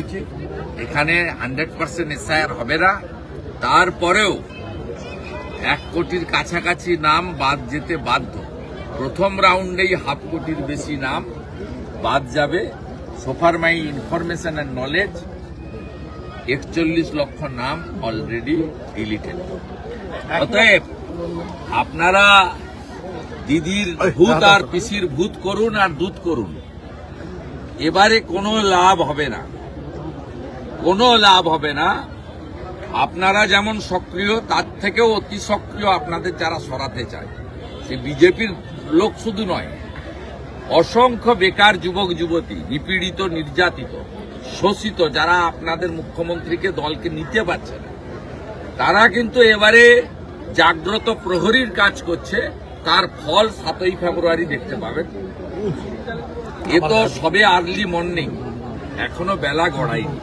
উচিত। এখানে 100% এসআইআর হবে না, তারপরেও 1 কোটির কাছাকাছি নাম বাদ যেতে বাধ্য। প্রথম রাউন্ডেই 1/2 কোটির বেশি নাম বাদ যাবে। সোফার মাই ইনফরমেশন অ্যান্ড নলেজ 41 লক্ষ নাম অলরেডি ডিলিটেড। অতএব আপনারা দিদির ভূত আর পিসির ভূত করুন আর দুধ করুন, এবারে কোনো লাভ হবে না, কোনো লাভ হবে না। আপনারা যেমন সক্রিয়, তার থেকেও অতি সক্রিয় আপনাদের যারা সরাতে চায়, সে বিজেপির লোক শুধু নয়, অসংখ্য বেকার যুবক যুবতী, নিপীড়িত, নির্যাতিত, শোষিত, যারা আপনাদের মুখ্যমন্ত্রীকে দলকে নিতে পারছে না, তারা কিন্তু এবারে জাগ্রত প্রহরীর কাজ করছে। তার ফল 7ই ফেব্রুয়ারি দেখতে পাবেন। এ তো সবে আর্লি মর্নিং, এখনো বেলা গড়ায়নি।